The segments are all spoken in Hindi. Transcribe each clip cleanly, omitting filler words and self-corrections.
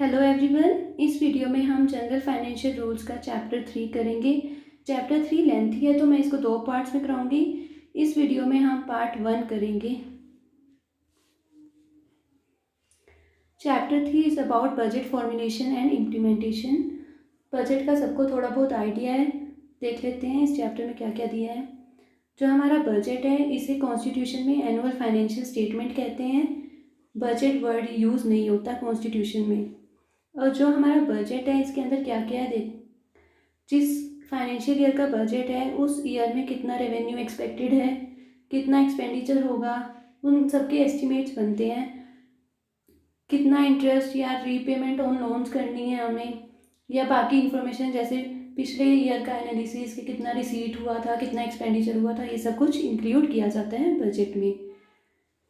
हेलो एवरीवन, इस वीडियो में हम जनरल फाइनेंशियल रूल्स का चैप्टर 3 करेंगे। चैप्टर 3 लेंथी है तो मैं इसको 2 पार्ट्स में कराऊंगी। इस वीडियो में हम पार्ट 1 करेंगे। Chapter 3 is about budget formulation and implementation. Budget का सबको थोड़ा बहुत आइडिया है, देख लेते हैं इस चैप्टर में क्या क्या दिया है। जो हमारा बजट है इसे कॉन्स्टिट्यूशन में एनुअल फाइनेंशियल स्टेटमेंट कहते हैं। बजट वर्ड यूज़ नहीं होता कॉन्स्टिट्यूशन में। और जो हमारा बजट है इसके अंदर क्या क्या है देख, जिस फाइनेंशियल ईयर का बजट है उस ईयर में कितना रेवेन्यू एक्सपेक्टेड है, कितना एक्सपेंडिचर होगा, उन सबके एस्टिमेट्स बनते हैं। कितना इंटरेस्ट या रीपेमेंट ऑन लोन्स करनी है हमें, या बाकी इंफॉर्मेशन जैसे पिछले ईयर का एनालिसिस कि कितना रिसीट हुआ था, कितना एक्सपेंडिचर हुआ था, ये सब कुछ इंक्लूड किया जाता है बजट में।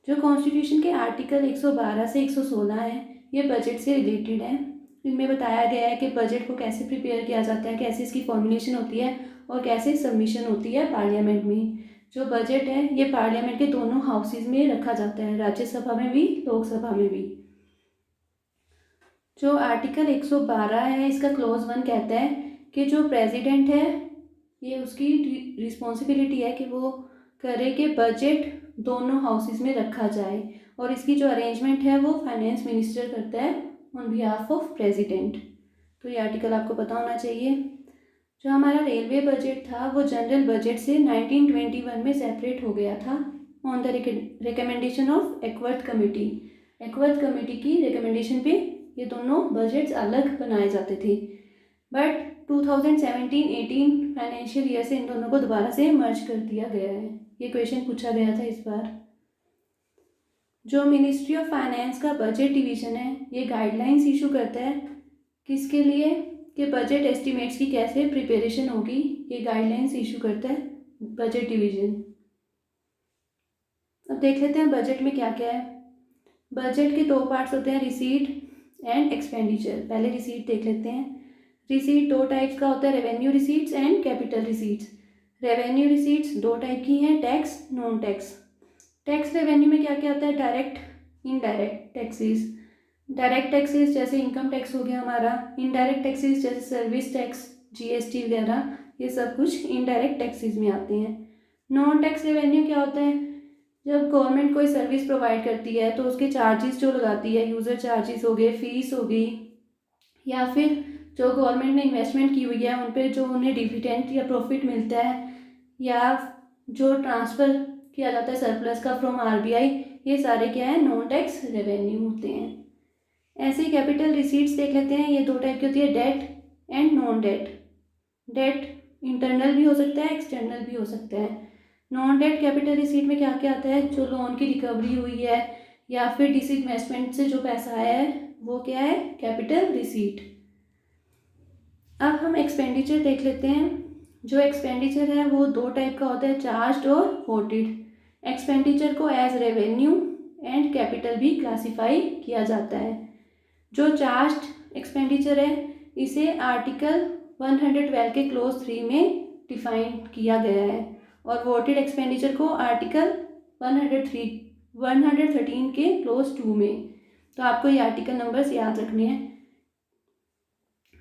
जो कॉन्स्टिट्यूशन के आर्टिकल 112 से 116 है ये बजट से रिलेटेड है। इनमें बताया गया है कि बजट को कैसे प्रिपेयर किया जाता है, कैसे इसकी फॉर्मुलेशन होती है और कैसे सबमिशन होती है पार्लियामेंट में। जो बजट है ये पार्लियामेंट के दोनों हाउसेज में रखा जाता है, राज्यसभा में भी लोकसभा में भी। जो आर्टिकल 112 है इसका क्लॉज 1 कहता है कि जो प्रेसिडेंट है ये उसकी रिस्पॉन्सिबिलिटी है कि वो करे कि बजट दोनों हाउसेज में रखा जाए, और इसकी जो अरेंजमेंट है वो फाइनेंस मिनिस्टर करता है ऑन बिहाफ ऑफ प्रेसिडेंट। तो ये आर्टिकल आपको पता होना चाहिए। जो हमारा रेलवे बजट था वो जनरल बजट से 1921 में सेपरेट हो गया था on the recommendation of Acworth committee. Acworth committee की रिकमेंडेशन पे ये दोनों बजट्स अलग बनाए जाते थे, बट 2017-18 फाइनेंशियल ईयर से इन दोनों को दोबारा से मर्ज कर दिया गया है। ये क्वेश्चन पूछा गया था इस बार। जो मिनिस्ट्री ऑफ फाइनेंस का बजट डिवीज़न है ये गाइडलाइंस इशू करता है किसके लिए, कि बजट एस्टिमेट्स की कैसे प्रिपरेशन होगी, ये गाइडलाइंस इशू करता है बजट डिवीज़न। अब देख लेते हैं बजट में क्या क्या है। बजट के 2 पार्ट्स होते हैं, रिसीट एंड एक्सपेंडिचर। पहले रिसीट देख लेते हैं। रिसीट 2 टाइप्स का होता है, revenue receipts and capital receipts. Revenue receipts 2 type की हैं, tax, non tax. Tax revenue में क्या क्या होता है, direct, indirect taxes. Direct taxes जैसे इनकम टैक्स हो गया हमारा, इनडायरेक्ट टैक्सेस जैसे सर्विस टैक्स, जीएसटी वगैरह, ये सब कुछ इनडायरेक्ट टैक्सेस में आते हैं। नॉन टैक्स रेवेन्यू क्या होता है, जब गवर्नमेंट कोई सर्विस प्रोवाइड करती है तो उसके चार्जेस जो लगाती है, यूज़र चार्जेस हो गए, फीस हो गई, या फिर जो गवर्नमेंट ने इन्वेस्टमेंट की हुई है उन पर जो उन्हें डिविडेंड या प्रॉफिट मिलता है, या जो ट्रांसफ़र किया जाता है सरप्लस का फ्रॉम आरबीआई, ये सारे क्या है, नॉन टैक्स रेवेन्यू होते हैं। ऐसे ही कैपिटल रिसीट्स देख लेते हैं। ये 2 टाइप की होती है, debt and non debt. Debt internal भी हो सकता है, एक्सटर्नल भी हो सकता है। नॉन डेट कैपिटल रिसीट में क्या क्या आता है, जो लोन की रिकवरी हुई है या फिर डिसइन्वेस्टमेंट से जो पैसा आया है वो क्या है, कैपिटल रिसीट। अब हम एक्सपेंडिचर देख लेते हैं। जो एक्सपेंडिचर है वो 2 टाइप का होता है, चार्ज्ड और वोटेड। एक्सपेंडिचर को एज रेवेन्यू एंड कैपिटल भी क्लासिफाई किया जाता है। जो चार्ज्ड एक्सपेंडिचर है इसे आर्टिकल 112 के क्लोज 3 में डिफाइन किया गया है, और वोटेड एक्सपेंडिचर को आर्टिकल 113 के क्लोज 2 में। तो आपको ये आर्टिकल नंबर्स याद रखने हैं।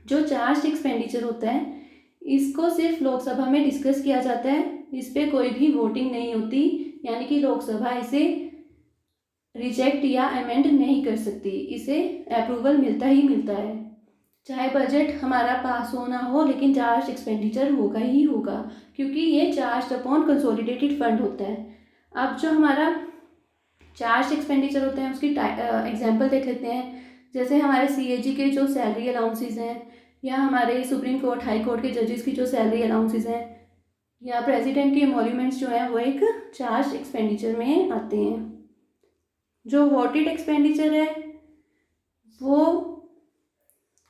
जो चार्ज एक्सपेंडिचर होता है इसको सिर्फ लोकसभा में डिस्कस किया जाता है, इस पर कोई भी वोटिंग नहीं होती, यानी कि लोकसभा इसे रिजेक्ट या अमेंड नहीं कर सकती, इसे अप्रूवल मिलता ही मिलता है। चाहे बजट हमारा पास हो ना हो, लेकिन चार्ज एक्सपेंडिचर होगा ही होगा, क्योंकि ये चार्ज अपॉन कंसोलिडेटेड फंड होता है। अब जो हमारा चार्ज एक्सपेंडिचर होता है उसकी एग्जाम्पल देख लेते हैं। जैसे हमारे सीएजी के जो सैलरी अलाउंसेस हैं, या हमारे सुप्रीम कोर्ट, हाई कोर्ट के जजेस की जो सैलरी अलाउंसेस हैं, या प्रेसिडेंट के एमोल्यूमेंट्स जो हैं वो एक चार्ज एक्सपेंडिचर में आते हैं। जो वोटेड एक्सपेंडिचर है वो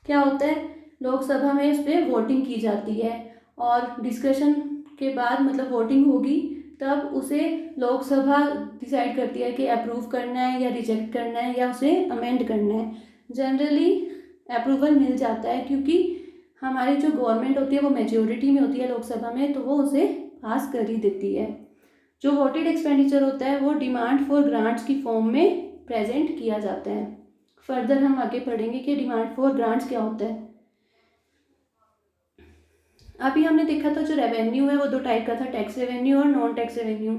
क्या होता है, लोकसभा में उस पर वोटिंग की जाती है, और डिस्कशन के बाद मतलब वोटिंग होगी तब उसे लोकसभा डिसाइड करती है कि अप्रूव करना है या रिजेक्ट करना है या उसे अमेंड करना है। जनरली अप्रूवल मिल जाता है, क्योंकि हमारी जो गवर्नमेंट होती है वो मेजॉरिटी में होती है लोकसभा में, तो वो उसे पास कर ही देती है। जो वोटेड एक्सपेंडिचर होता है वो डिमांड फॉर ग्रांट्स की फॉर्म में प्रेजेंट किया जाता है। फर्दर हम आगे पढ़ेंगे कि डिमांड फॉर ग्रांट्स क्या होता है। अभी हमने देखा था जो रेवेन्यू है वो दो टाइप का था, टैक्स रेवेन्यू और नॉन टैक्स रेवेन्यू।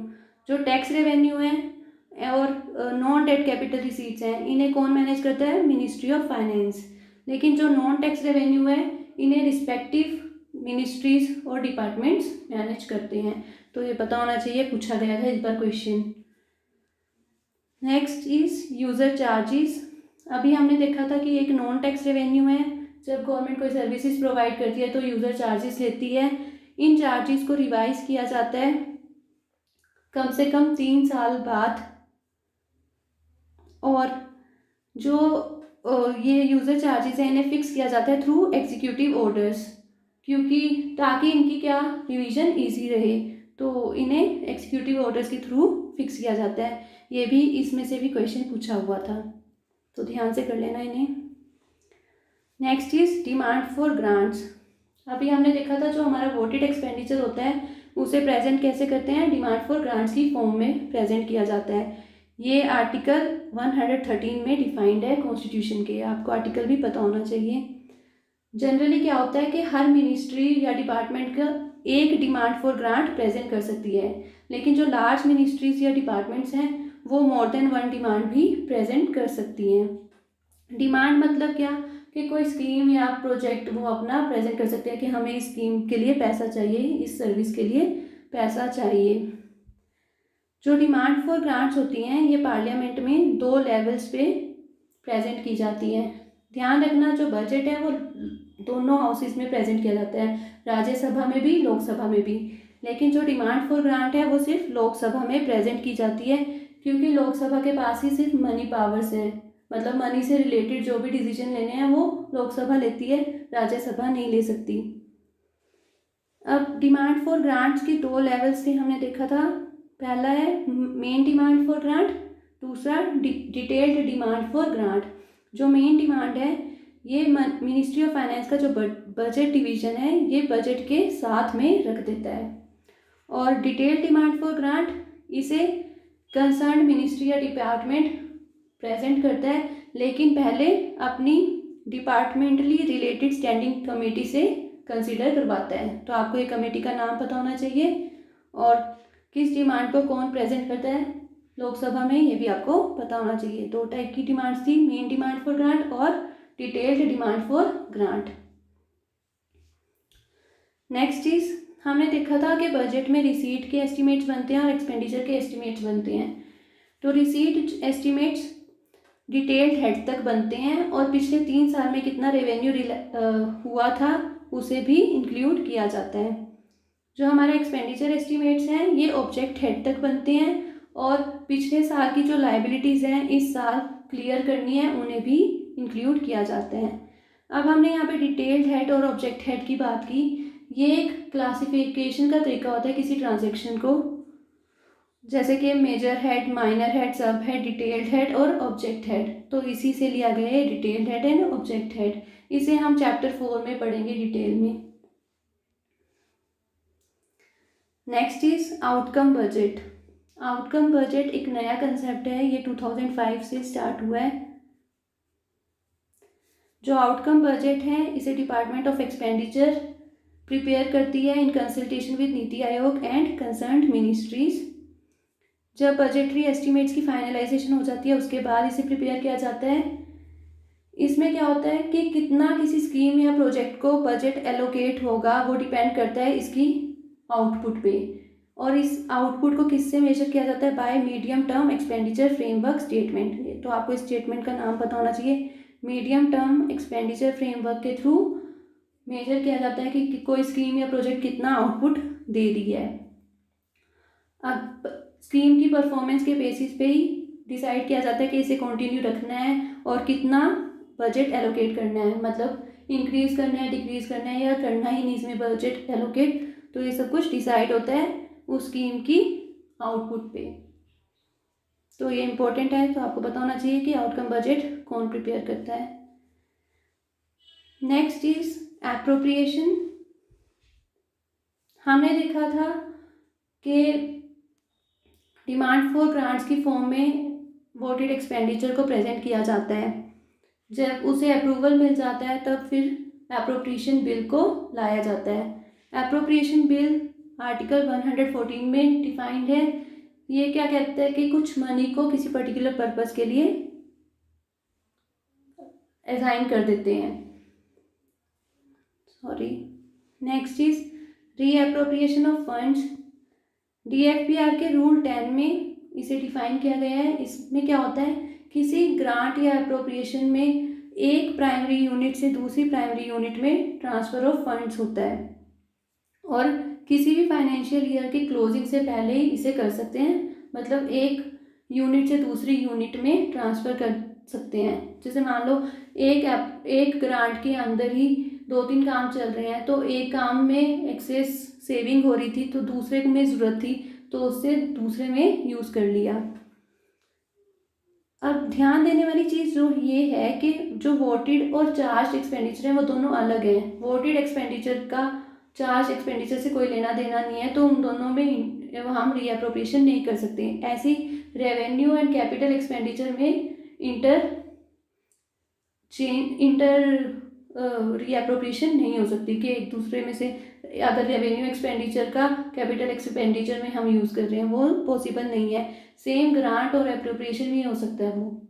जो टैक्स रेवेन्यू है और नॉन डेट कैपिटल रिसीट्स हैं, इन्हें कौन मैनेज करता है? Ministry of finance. लेकिन जो नॉन टैक्स रेवेन्यू है इन्हें रिस्पेक्टिव मिनिस्ट्रीज और डिपार्टमेंट्स मैनेज करते हैं। तो ये पता होना चाहिए, पूछा गया था इस बार question. Next is user charges. अभी हमने देखा था कि एक नॉन टैक्स रेवेन्यू है, जब गवर्नमेंट कोई सर्विसेज प्रोवाइड करती है तो यूज़र चार्जेस लेती है। इन चार्जेस को रिवाइज किया जाता है कम से कम 3 साल बाद। और जो ये यूज़र चार्जेस हैं इन्हें फिक्स किया जाता है थ्रू एग्जीक्यूटिव ऑर्डर्स, क्योंकि ताकि इनकी क्या रिवीजन इजी रहे, तो इन्हें एग्जीक्यूटिव ऑर्डर्स के थ्रू फिक्स किया जाता है। ये भी इसमें से भी क्वेश्चन पूछा हुआ था, तो ध्यान से कर लेना इन्हें। Next is demand for grants. अभी हमने देखा था जो हमारा वोटेड एक्सपेंडिचर होता है उसे प्रेजेंट कैसे करते हैं? डिमांड फॉर ग्रांट्स की फॉर्म में प्रेजेंट किया जाता है। ये आर्टिकल 113 में डिफाइंड है कॉन्स्टिट्यूशन के, आपको आर्टिकल भी पता होना चाहिए। जनरली क्या होता है कि हर मिनिस्ट्री या डिपार्टमेंट का एक डिमांड फॉर ग्रांट प्रेजेंट कर सकती है, लेकिन जो लार्ज मिनिस्ट्रीज या डिपार्टमेंट्स हैं वो मोर देन वन डिमांड भी प्रेजेंट कर सकती हैं। डिमांड मतलब क्या कि कोई स्कीम या प्रोजेक्ट वो अपना प्रेजेंट कर सकते हैं कि हमें इस स्कीम के लिए पैसा चाहिए, इस सर्विस के लिए पैसा चाहिए। जो डिमांड फॉर ग्रांट्स होती हैं ये पार्लियामेंट में 2 लेवल्स पे प्रेजेंट की जाती है। ध्यान रखना जो बजट है वो दोनों हाउसेस में प्रेजेंट किया जाता है, राज्यसभा में भी लोकसभा में भी। लेकिन जो डिमांड फॉर ग्रांट है वो सिर्फ लोकसभा में प्रेजेंट की जाती है, क्योंकि लोकसभा के पास ही सिर्फ मनी पावर्स हैं, मतलब मनी से रिलेटेड जो भी डिसीजन लेने हैं वो लोकसभा लेती है, राज्यसभा नहीं ले सकती। अब डिमांड फॉर ग्रांट्स की 2 लेवल्स थे हमने देखा था। पहला है मेन डिमांड फॉर ग्रांट, दूसरा डिटेल्ड डिमांड फॉर ग्रांट। जो मेन डिमांड है ये मिनिस्ट्री ऑफ फाइनेंस का जो बजट डिवीजन है ये बजट के साथ में रख देता है। और डिटेल्ड डिमांड फॉर ग्रांट इसे कंसर्न मिनिस्ट्री या डिपार्टमेंट प्रेजेंट करता है, लेकिन पहले अपनी डिपार्टमेंटली रिलेटेड स्टैंडिंग कमेटी से कंसीडर करवाता है। तो आपको ये कमेटी का नाम पता होना चाहिए, और किस डिमांड को कौन प्रेजेंट करता है लोकसभा में ये भी आपको पता होना चाहिए। 2 टाइप की डिमांड्स थी, मेन डिमांड फॉर ग्रांट और detailed demand for grant. Next is हमने देखा था कि बजट में रिसीट के एस्टिमेट्स बनते हैं और एक्सपेंडिचर के एस्टिमेट्स बनते हैं। तो रिसीट एस्टिमेट्स डिटेल्ड हेड तक बनते हैं और पिछले 3 साल में कितना रेवेन्यू हुआ था उसे भी इंक्लूड किया जाता है। जो हमारे एक्सपेंडिचर एस्टिमेट्स हैं ये ऑब्जेक्ट हेड तक बनते हैं, और पिछले साल की जो लायबिलिटीज़ हैं इस साल क्लियर करनी है उन्हें भी इंक्लूड किया जाता है। अब हमने यहाँ पे डिटेल्ड हेड और ऑब्जेक्ट हेड की बात की। ये एक क्लासिफिकेशन का तरीका होता है किसी ट्रांजैक्शन को, जैसे कि मेजर हेड, माइनर हेड, सब हेड, डिटेल्ड हेड और ऑब्जेक्ट हेड। तो इसी से लिया गया है detailed head and object head. इसे हम चैप्टर 4 में पढ़ेंगे डिटेल में। Next is outcome budget. Outcome budget एक नया कंसेप्ट है, ये 2005 से स्टार्ट हुआ है। जो आउटकम बजट है इसे डिपार्टमेंट ऑफ एक्सपेंडिचर प्रिपेयर करती है in consultation with NITI Aayog and concerned ministries. जब बजटरी एस्टिमेट्स की फाइनलाइजेशन हो जाती है उसके बाद इसे प्रिपेयर किया जाता है। इसमें क्या होता है कि कितना किसी स्कीम या प्रोजेक्ट को बजट एलोकेट होगा वो डिपेंड करता है इसकी आउटपुट पे, और इस आउटपुट को किससे मेजर किया जाता है? Bye medium term expenditure framework statement. तो आपको इस स्टेटमेंट का नाम पता होना चाहिए। मीडियम टर्म एक्सपेंडिचर फ्रेमवर्क के थ्रू मेजर किया जाता है कि कोई स्कीम या प्रोजेक्ट कितना आउटपुट दे रही है। अब स्कीम की परफॉर्मेंस के बेसिस पे ही डिसाइड किया जाता है कि इसे कंटिन्यू रखना है और कितना बजट एलोकेट करना है, मतलब इंक्रीज करना है, डिक्रीज करना है या करना ही नहीं इसमें बजट एलोकेट। तो ये सब कुछ डिसाइड होता है उस स्कीम की आउटपुट पे। तो ये इम्पोर्टेंट है, तो आपको पता होना चाहिए कि आउटकम बजट कौन प्रिपेयर करता है। Next is appropriation. हमने देखा था कि डिमांड फॉर ग्रांट्स की फॉर्म में वोटेड एक्सपेंडिचर को प्रेजेंट किया जाता है। जब उसे अप्रूवल मिल जाता है तब फिर एप्रोप्रिएशन बिल को लाया जाता है। एप्रोप्रिएशन बिल आर्टिकल 114 में डिफाइंड है। ये क्या कहता है कि कुछ मनी को किसी पर्टिकुलर पर्पस के लिए असाइन कर देते हैं। Next is reappropriation of funds. DFPR के रूल 10 में इसे डिफाइन किया गया है। इसमें क्या होता है, किसी ग्रांट या अप्रोप्रिएशन में एक प्राइमरी यूनिट से दूसरी प्राइमरी यूनिट में ट्रांसफ़र ऑफ फंड्स होता है और किसी भी फाइनेंशियल ईयर की क्लोजिंग से पहले ही इसे कर सकते हैं। मतलब एक यूनिट से दूसरी यूनिट में ट्रांसफ़र कर सकते हैं। जैसे मान लो एक ग्रांट के अंदर ही 2-3 काम चल रहे हैं, तो एक काम में एक्सेस सेविंग हो रही थी तो दूसरे में ज़रूरत थी तो उससे दूसरे में यूज़ कर लिया। अब ध्यान देने वाली चीज़ जो ये है कि जो वोटेड और चार्ज एक्सपेंडिचर है वो दोनों अलग हैं। वोटेड एक्सपेंडिचर का चार्ज एक्सपेंडिचर से कोई लेना देना नहीं है, तो उन दोनों में हम रीअप्रोप्रिएशन नहीं कर सकते। ऐसी रेवेन्यू एंड कैपिटल एक्सपेंडिचर में इंटर रीअप्रोप्रिएशन नहीं हो सकती कि एक दूसरे में से अगर रेवेन्यू एक्सपेंडिचर का कैपिटल एक्सपेंडिचर में हम यूज़ कर रहे हैं, वो पॉसिबल नहीं है। सेम ग्रांट और एप्रोप्रिएशन भी हो सकता है। वो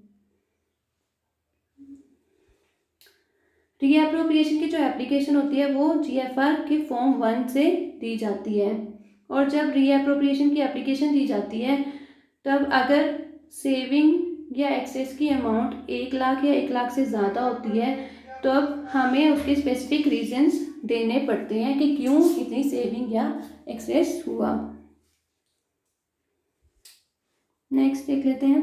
रीअप्रोप्रिएशन की जो एप्लीकेशन होती है वो GFR के फॉर्म 1 से दी जाती है। और जब रीअप्रोप्रिएशन की एप्लीकेशन दी जाती है तब अगर सेविंग या एक्सेस की अमाउंट 1 लाख या 1 लाख से ज़्यादा होती है तो अब हमें उसके स्पेसिफिक रीजंस देने पड़ते हैं कि क्यों इतनी सेविंग या एक्सेस हुआ। नेक्स्ट देख लेते हैं।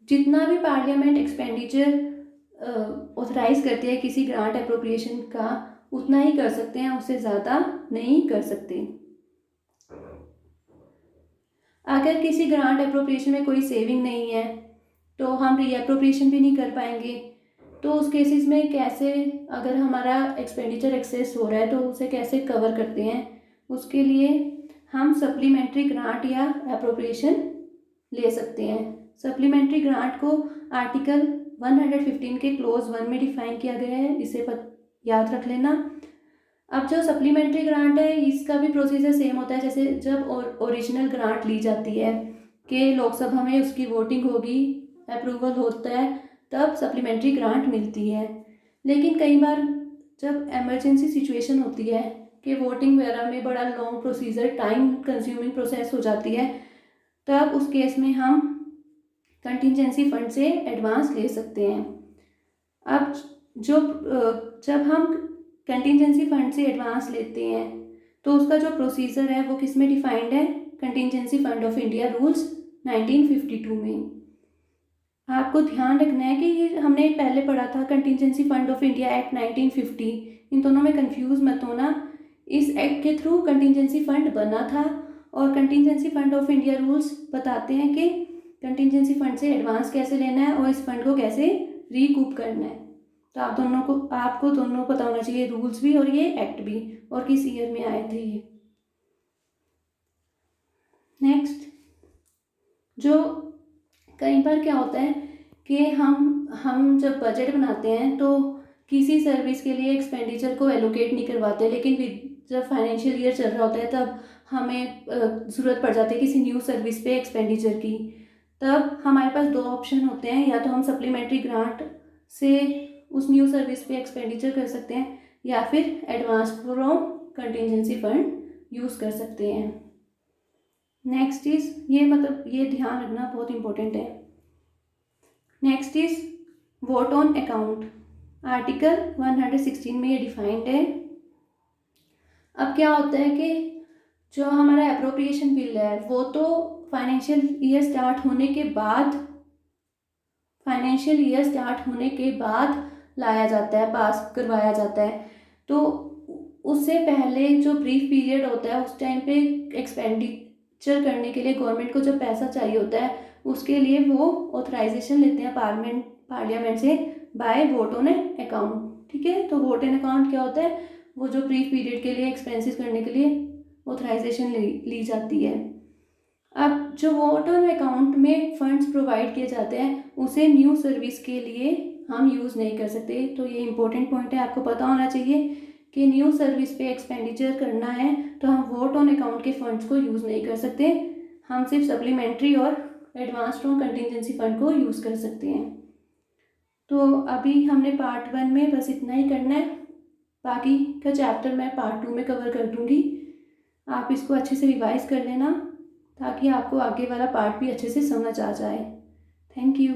जितना भी पार्लियामेंट एक्सपेंडिचर ऑथराइज करती है किसी ग्रांट एप्रोप्रिएशन का, उतना ही कर सकते हैं, उससे ज़्यादा नहीं कर सकते। अगर किसी ग्रांट एप्रोप्रिएशन में कोई सेविंग नहीं है तो हम रीअप्रोप्रिएशन भी नहीं कर पाएंगे। तो उस केसेस में कैसे, अगर हमारा एक्सपेंडिचर एक्सेस हो रहा है तो उसे कैसे कवर करते हैं, उसके लिए हम सप्लीमेंट्री ग्रांट या एप्रोप्रिएशन ले सकते हैं। सप्लीमेंट्री ग्रांट को आर्टिकल 115 के क्लोज 1 में डिफाइन किया गया है, इसे याद रख लेना। अब जो सप्लीमेंट्री ग्रांट है इसका भी प्रोसीजर सेम होता है जैसे जब ओरिजिनल ग्रांट ली जाती है कि लोकसभा में उसकी वोटिंग होगी, अप्रूवल होता है, तब सप्लीमेंट्री ग्रांट मिलती है। लेकिन कई बार जब इमरजेंसी सिचुएशन होती है कि वोटिंग वगैरह में बड़ा long procedure, time consuming process हो जाती है, तब उस केस में हम कंटिजेंसी फंड से एडवांस ले सकते हैं। अब जब हम कंटिजेंसी फंड से एडवांस लेते हैं तो उसका जो प्रोसीजर है वो किस में डिफाइंड है, contingency fund of India rules 1952 में। आपको ध्यान रखना है कि ये हमने पहले पढ़ा था contingency fund of India act 1950, इन दोनों में कंफ्यूज मत होना। इस एक्ट के थ्रू कंटिजेंसी फंड बना था और contingency fund of India rules बताते हैं कि कंटिजेंसी फंड से एडवांस कैसे लेना है और इस फंड को कैसे रिकूप करना है। तो आपको दोनों पता होना चाहिए, रूल्स भी और ये एक्ट भी, और किस ईयर में आए थे ये। नेक्स्ट, जो कई बार क्या होता है कि हम जब बजट बनाते हैं तो किसी सर्विस के लिए एक्सपेंडिचर को एलोकेट नहीं करवाते, लेकिन जब फाइनेंशियल ईयर चल रहा होता है तब हमें ज़रूरत पड़ जाती है किसी न्यू सर्विस पे एक्सपेंडिचर की। तब हमारे पास 2 ऑप्शन होते हैं, या तो हम सप्लीमेंट्री ग्रांट से उस न्यू सर्विस पे एक्सपेंडिचर कर सकते हैं या फिर advance from contingency fund use कर सकते हैं। नेक्स्ट इज ये ध्यान रखना बहुत इंपॉर्टेंट है। Next is vote on account, article 116 में ये डिफाइंड है। अब क्या होता है कि जो हमारा एप्रोप्रिएशन बिल है वो तो फाइनेंशियल ईयर स्टार्ट होने के बाद लाया जाता है, पास करवाया जाता है। तो उससे पहले जो ब्रीफ पीरियड होता है उस टाइम पे एक्सपेंडिचर करने के लिए गवर्नमेंट को जब पैसा चाहिए होता है उसके लिए वो ऑथराइजेशन लेते हैं पार्लियामेंट से बाय वोट ऑन अकाउंट। ठीक है, तो वोट ऑन अकाउंट क्या होता है, वो जो ब्रीफ पीरियड के लिए एक्सपेंसेस करने के लिए ऑथराइजेशन ली जाती है। अब जो वॉट ऑन अकाउंट में फंड्स प्रोवाइड किए जाते हैं उसे न्यू सर्विस के लिए हम यूज़ नहीं कर सकते। तो ये इंपॉर्टेंट पॉइंट है, आपको पता होना चाहिए कि न्यू सर्विस पे एक्सपेंडिचर करना है तो हम वॉट ऑन अकाउंट के फंड्स को यूज़ नहीं कर सकते, हम सिर्फ सप्लीमेंट्री और एडवांस फ्रॉम कंटिजेंसी फंड को यूज़ कर सकते हैं। तो अभी हमने पार्ट 1 में बस इतना ही करना है, बाकी का चैप्टर मैं पार्ट 2 में कवर कर दूँगी। आप इसको अच्छे से रिवाइज कर लेना ताकि आपको आगे वाला पार्ट भी अच्छे से समझ आ जाए। Thank you.